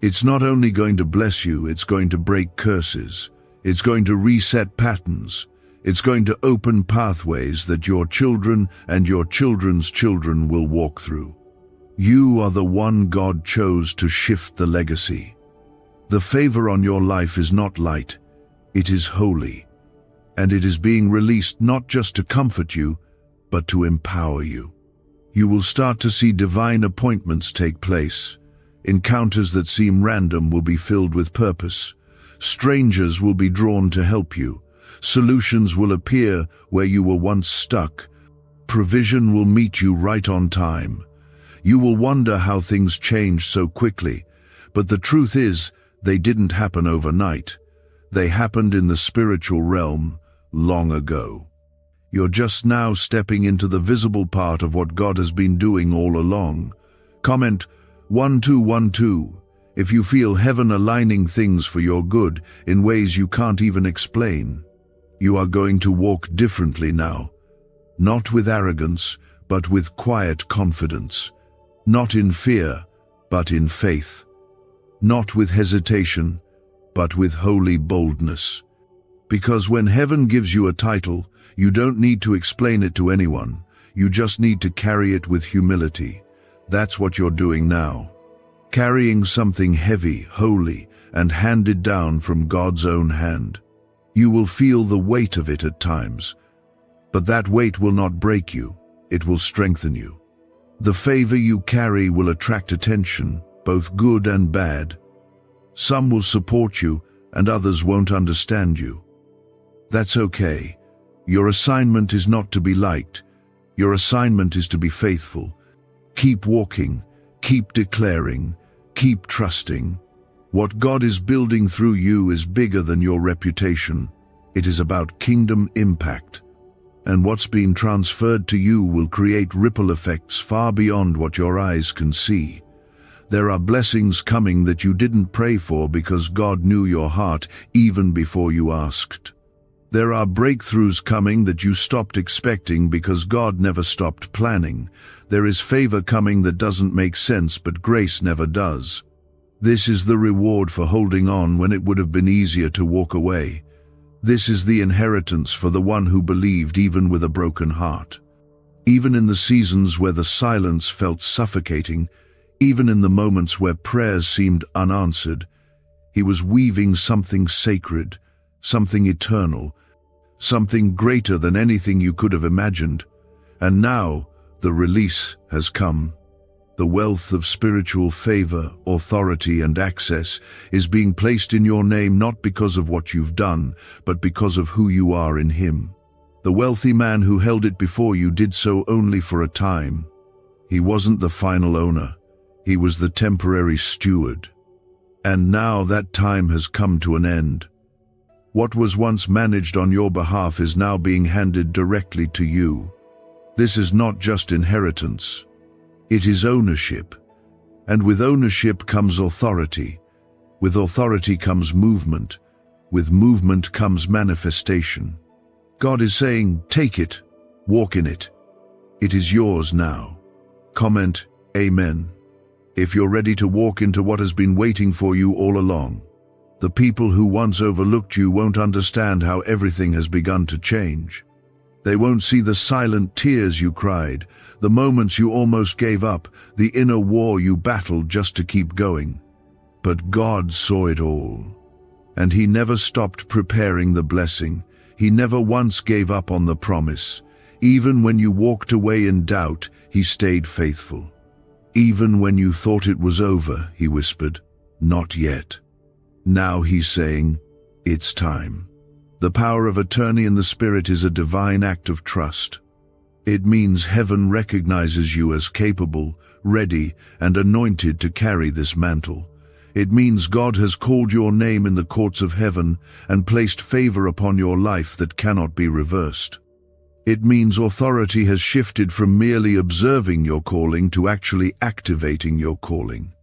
It's not only going to bless you, it's going to break curses. It's going to reset patterns. It's going to open pathways that your children and your children's children will walk through. You are the one God chose to shift the legacy. The favor on your life is not light, it is holy. And it is being released not just to comfort you, but to empower you. You will start to see divine appointments take place. Encounters that seem random will be filled with purpose. Strangers will be drawn to help you. Solutions will appear where you were once stuck. Provision will meet you right on time. You will wonder how things changed so quickly, but the truth is, they didn't happen overnight. They happened in the spiritual realm long ago. You're just now stepping into the visible part of what God has been doing all along. Comment 1212 if you feel heaven aligning things for your good in ways you can't even explain. You are going to walk differently now. Not with arrogance, but with quiet confidence. Not in fear, but in faith. Not with hesitation, but with holy boldness. Because when heaven gives you a title, you don't need to explain it to anyone. You just need to carry it with humility. That's what you're doing now. Carrying something heavy, holy, and handed down from God's own hand. You will feel the weight of it at times, but that weight will not break you. It will strengthen you. The favor you carry will attract attention, both good and bad. Some will support you, and others won't understand you. That's okay. Your assignment is not to be liked. Your assignment is to be faithful. Keep walking, keep declaring, keep trusting. What God is building through you is bigger than your reputation. It is about kingdom impact. And what's been transferred to you will create ripple effects far beyond what your eyes can see. There are blessings coming that you didn't pray for because God knew your heart even before you asked. There are breakthroughs coming that you stopped expecting because God never stopped planning. There is favor coming that doesn't make sense, but grace never does. This is the reward for holding on when it would have been easier to walk away. This is the inheritance for the one who believed even with a broken heart. Even in the seasons where the silence felt suffocating, even in the moments where prayers seemed unanswered, He was weaving something sacred, something eternal, something greater than anything you could have imagined. And now, the release has come. The wealth of spiritual favor, authority, and access is being placed in your name not because of what you've done, but because of who you are in Him. The wealthy man who held it before you did so only for a time. He wasn't the final owner. He was the temporary steward. And now that time has come to an end. What was once managed on your behalf is now being handed directly to you. This is not just inheritance. It is ownership. And with ownership comes authority. With authority comes movement. With movement comes manifestation. God is saying, take it, walk in it. It is yours now. Comment, Amen. If you're ready to walk into what has been waiting for you all along. The people who once overlooked you won't understand how everything has begun to change. They won't see the silent tears you cried, the moments you almost gave up, the inner war you battled just to keep going. But God saw it all. And He never stopped preparing the blessing. He never once gave up on the promise. Even when you walked away in doubt, He stayed faithful. Even when you thought it was over, He whispered, not yet. Now He's saying, it's time. The power of attorney in the Spirit is a divine act of trust. It means heaven recognizes you as capable, ready, and anointed to carry this mantle. It means God has called your name in the courts of heaven and placed favor upon your life that cannot be reversed. It means authority has shifted from merely observing your calling to actually activating your calling.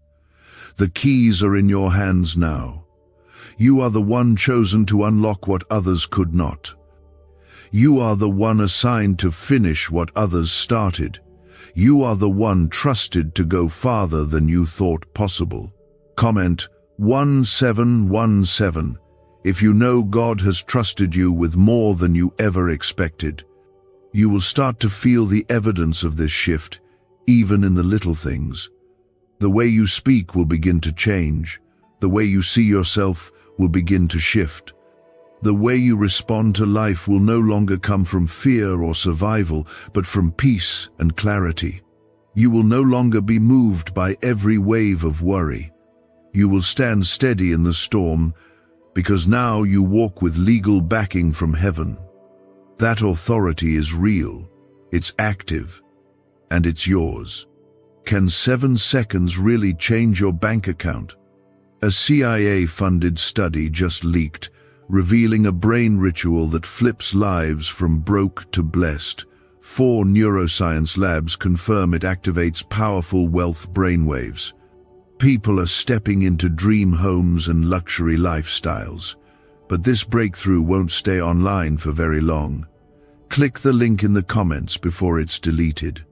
The keys are in your hands now. You are the one chosen to unlock what others could not. You are the one assigned to finish what others started. You are the one trusted to go farther than you thought possible. Comment 1717 if you know God has trusted you with more than you ever expected. You will start to feel the evidence of this shift, even in the little things. The way you speak will begin to change. The way you see yourself will begin to shift. The way you respond to life will no longer come from fear or survival, but from peace and clarity. You will no longer be moved by every wave of worry. You will stand steady in the storm, because now you walk with legal backing from heaven. That authority is real, it's active, and it's yours. Can 7 seconds really change your bank account? A CIA-funded study just leaked, revealing a brain ritual that flips lives from broke to blessed. 4 neuroscience labs confirm it activates powerful wealth brainwaves. People are stepping into dream homes and luxury lifestyles. But this breakthrough won't stay online for very long. Click the link in the comments before it's deleted.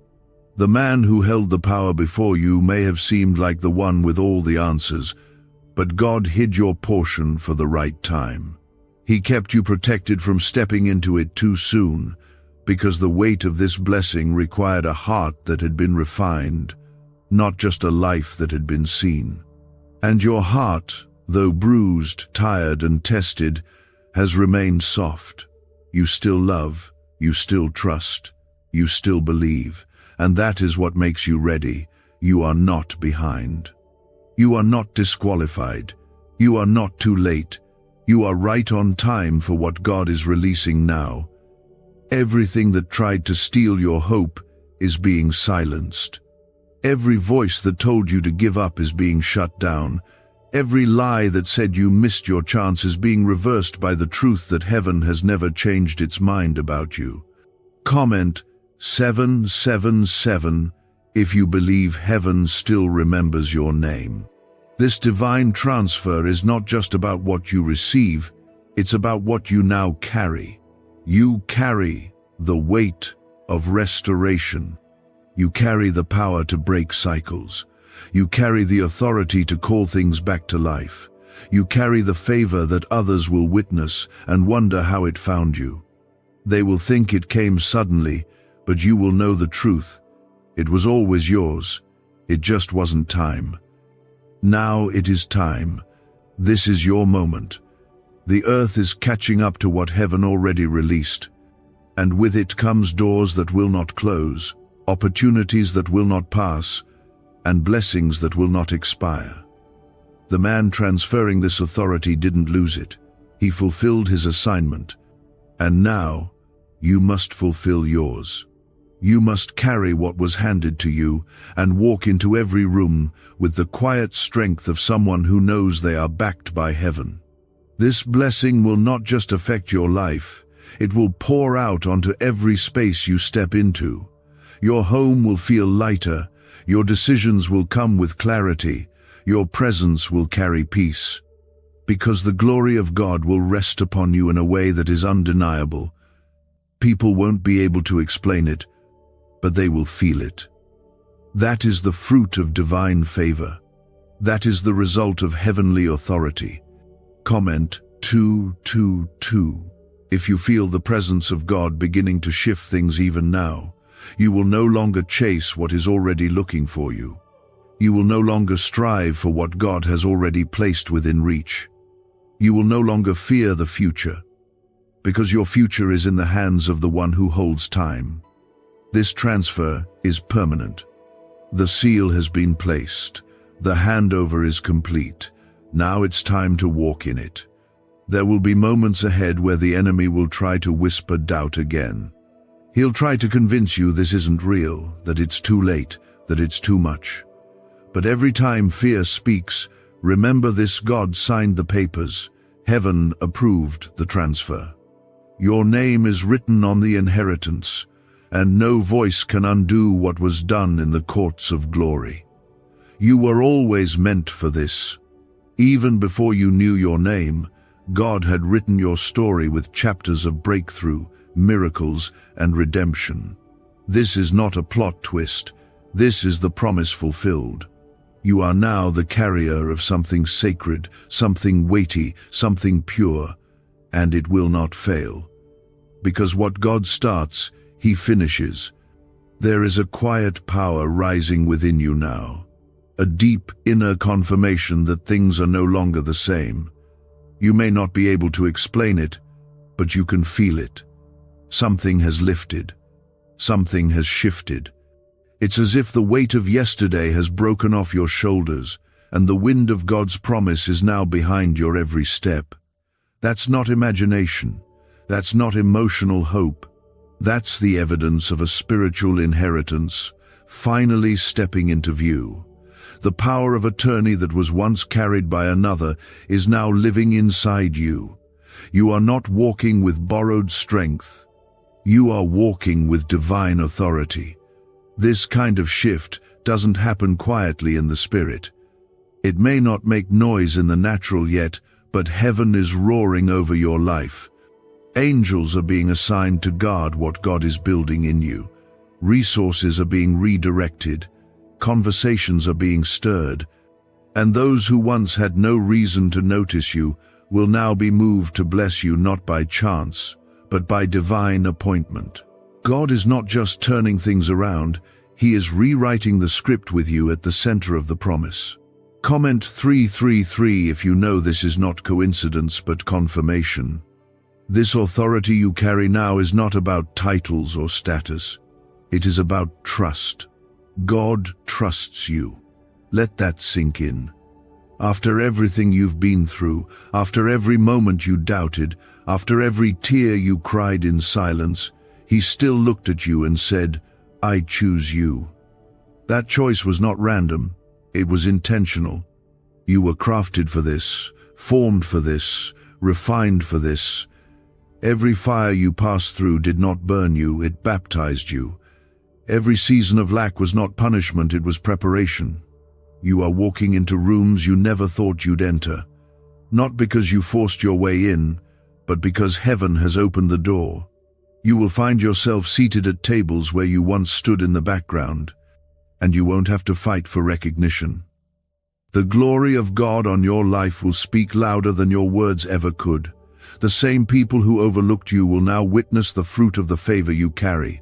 The man who held the power before you may have seemed like the one with all the answers, but God hid your portion for the right time. He kept you protected from stepping into it too soon, because the weight of this blessing required a heart that had been refined, not just a life that had been seen. And your heart, though bruised, tired, and tested, has remained soft. You still love, you still trust, you still believe, and that is what makes you ready. You are not behind. You are not disqualified. You are not too late. You are right on time for what God is releasing now. Everything that tried to steal your hope is being silenced. Every voice that told you to give up is being shut down. Every lie that said you missed your chance is being reversed by the truth that heaven has never changed its mind about you. Comment 777 if you believe heaven still remembers your name. This divine transfer is not just about what you receive, it's about what you now carry. You carry the weight of restoration. You carry the power to break cycles. You carry the authority to call things back to life. You carry the favor that others will witness and wonder how it found you. They will think it came suddenly, but you will know the truth. It was always yours. It just wasn't time. Now it is time. This is your moment. The earth is catching up to what heaven already released. And with it comes doors that will not close, opportunities that will not pass, and blessings that will not expire. The man transferring this authority didn't lose it. He fulfilled his assignment. And now, you must fulfill yours. You must carry what was handed to you and walk into every room with the quiet strength of someone who knows they are backed by heaven. This blessing will not just affect your life, it will pour out onto every space you step into. Your home will feel lighter, your decisions will come with clarity, your presence will carry peace. Because the glory of God will rest upon you in a way that is undeniable. People won't be able to explain it, but they will feel it. That is the fruit of divine favor. That is the result of heavenly authority. Comment 222 if you feel the presence of God beginning to shift things even now. You will no longer chase what is already looking for you. You will no longer strive for what God has already placed within reach. You will no longer fear the future, because your future is in the hands of the one who holds time. This transfer is permanent. The seal has been placed. The handover is complete. Now it's time to walk in it. There will be moments ahead where the enemy will try to whisper doubt again. He'll try to convince you this isn't real, that it's too late, that it's too much. But every time fear speaks, remember this: God signed the papers. Heaven approved the transfer. Your name is written on the inheritance, and no voice can undo what was done in the courts of glory. You were always meant for this. Even before you knew your name, God had written your story with chapters of breakthrough, miracles, and redemption. This is not a plot twist. This is the promise fulfilled. You are now the carrier of something sacred, something weighty, something pure, and it will not fail. Because what God starts, He finishes. There is a quiet power rising within you now, a deep inner confirmation that things are no longer the same. You may not be able to explain it, but you can feel it. Something has lifted. Something has shifted. It's as if the weight of yesterday has broken off your shoulders, and the wind of God's promise is now behind your every step. That's not imagination. That's not emotional hope. That's the evidence of a spiritual inheritance finally stepping into view. The power of attorney that was once carried by another is now living inside you. You are not walking with borrowed strength. You are walking with divine authority. This kind of shift doesn't happen quietly in the spirit. It may not make noise in the natural yet, but heaven is roaring over your life. Angels are being assigned to guard what God is building in you. Resources are being redirected. Conversations are being stirred. And those who once had no reason to notice you will now be moved to bless you, not by chance, but by divine appointment. God is not just turning things around, He is rewriting the script with you at the center of the promise. Comment 333 if you know this is not coincidence but confirmation. This authority you carry now is not about titles or status. It is about trust. God trusts you. Let that sink in. After everything you've been through, after every moment you doubted, after every tear you cried in silence, He still looked at you and said, "I choose you." That choice was not random. It was intentional. You were crafted for this, formed for this, refined for this. Every fire you passed through did not burn you, it baptized you. Every season of lack was not punishment, it was preparation. You are walking into rooms you never thought you'd enter, not because you forced your way in, but because heaven has opened the door. You will find yourself seated at tables where you once stood in the background, and you won't have to fight for recognition. The glory of God on your life will speak louder than your words ever could. The same people who overlooked you will now witness the fruit of the favor you carry,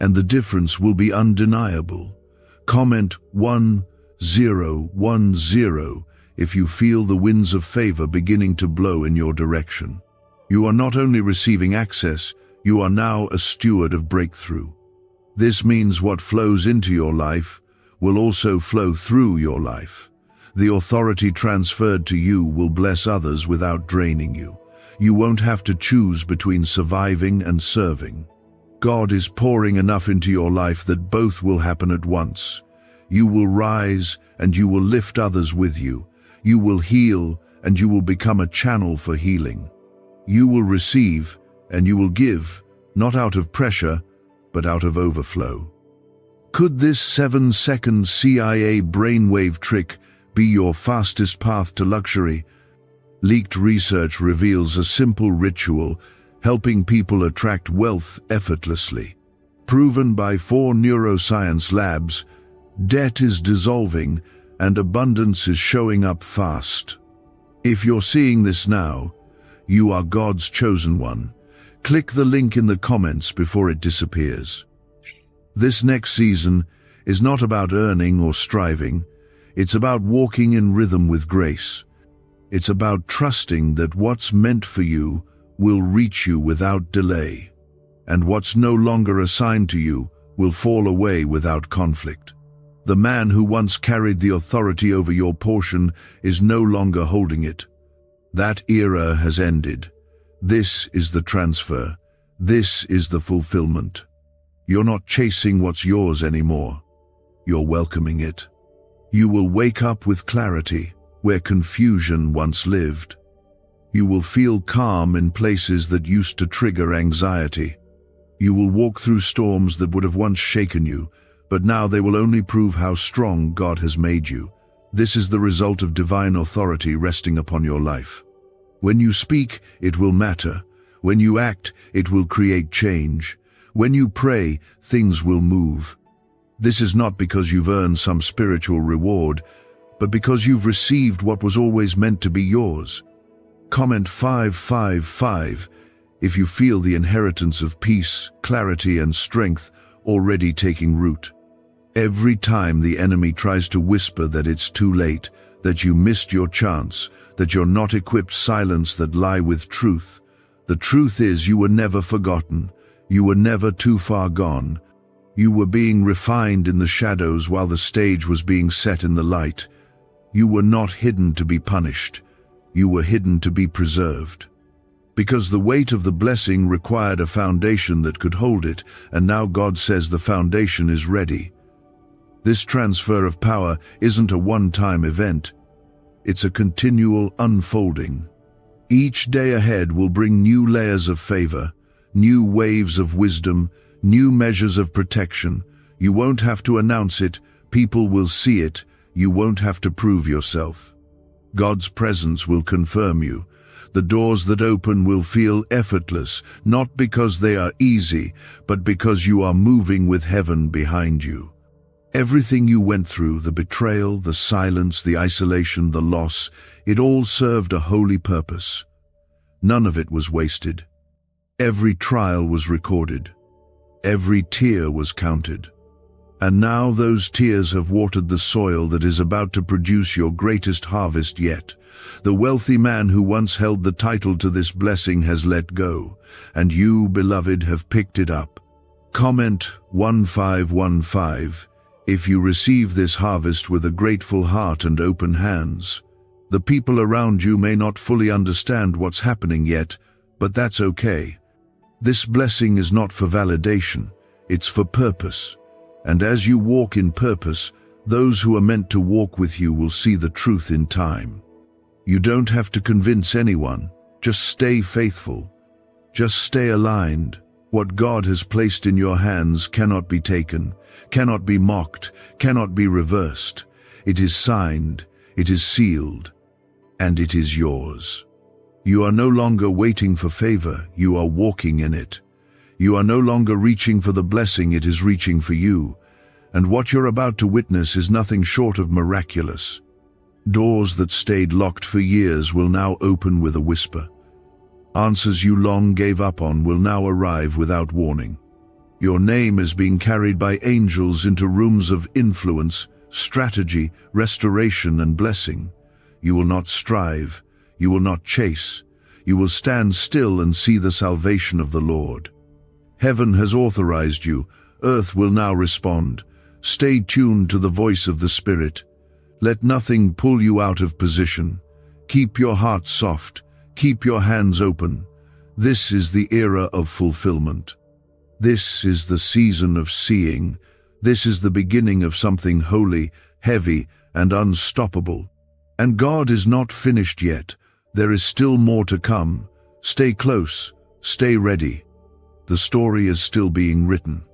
and the difference will be undeniable. Comment 1010 if you feel the winds of favor beginning to blow in your direction. You are not only receiving access, you are now a steward of breakthrough. This means what flows into your life will also flow through your life. The authority transferred to you will bless others without draining you. You won't have to choose between surviving and serving. God is pouring enough into your life that both will happen at once. You will rise and you will lift others with you. You will heal and you will become a channel for healing. You will receive and you will give, not out of pressure, but out of overflow. Could this 7-second CIA brainwave trick be your fastest path to luxury? Leaked research reveals a simple ritual helping people attract wealth effortlessly. Proven by 4 neuroscience labs, debt is dissolving and abundance is showing up fast. If you're seeing this now, you are God's chosen one. Click the link in the comments before it disappears. This next season is not about earning or striving. It's about walking in rhythm with grace. It's about trusting that what's meant for you will reach you without delay, and what's no longer assigned to you will fall away without conflict. The man who once carried the authority over your portion is no longer holding it. That era has ended. This is the transfer. This is the fulfillment. You're not chasing what's yours anymore. You're welcoming it. You will wake up with clarity where confusion once lived. You will feel calm in places that used to trigger anxiety. You will walk through storms that would have once shaken you, but now they will only prove how strong God has made you. This is the result of divine authority resting upon your life. When you speak, it will matter. When you act, it will create change. When you pray, things will move. This is not because you've earned some spiritual reward, but because you've received what was always meant to be yours. Comment 555 if you feel the inheritance of peace, clarity, and strength already taking root. Every time the enemy tries to whisper that it's too late, that you missed your chance, that you're not equipped, silence that lie with truth. The truth is you were never forgotten. You were never too far gone. You were being refined in the shadows while the stage was being set in the light. You were not hidden to be punished. You were hidden to be preserved. Because the weight of the blessing required a foundation that could hold it, and now God says the foundation is ready. This transfer of power isn't a one-time event. It's a continual unfolding. Each day ahead will bring new layers of favor, new waves of wisdom, new measures of protection. You won't have to announce it, people will see it. You won't have to prove yourself. God's presence will confirm you. The doors that open will feel effortless, not because they are easy, but because you are moving with heaven behind you. Everything you went through, the betrayal, the silence, the isolation, the loss, it all served a holy purpose. None of it was wasted. Every trial was recorded. Every tear was counted. And now those tears have watered the soil that is about to produce your greatest harvest yet. The wealthy man who once held the title to this blessing has let go, and you, beloved, have picked it up. Comment 1515 if you receive this harvest with a grateful heart and open hands. The people around you may not fully understand what's happening yet, but that's okay. This blessing is not for validation, it's for purpose. And as you walk in purpose, those who are meant to walk with you will see the truth in time. You don't have to convince anyone, just stay faithful. Just stay aligned. What God has placed in your hands cannot be taken, cannot be mocked, cannot be reversed. It is signed, it is sealed, and it is yours. You are no longer waiting for favor, you are walking in it. You are no longer reaching for the blessing, it is reaching for you. And what you're about to witness is nothing short of miraculous. Doors that stayed locked for years will now open with a whisper. Answers you long gave up on will now arrive without warning. Your name is being carried by angels into rooms of influence, strategy, restoration, and blessing. You will not strive, you will not chase, you will stand still and see the salvation of the Lord. Heaven has authorized you, earth will now respond. Stay tuned to the voice of the Spirit. Let nothing pull you out of position. Keep your heart soft, keep your hands open. This is the era of fulfillment. This is the season of seeing. This is the beginning of something holy, heavy, and unstoppable. And God is not finished yet. There is still more to come. Stay close, stay ready. The story is still being written.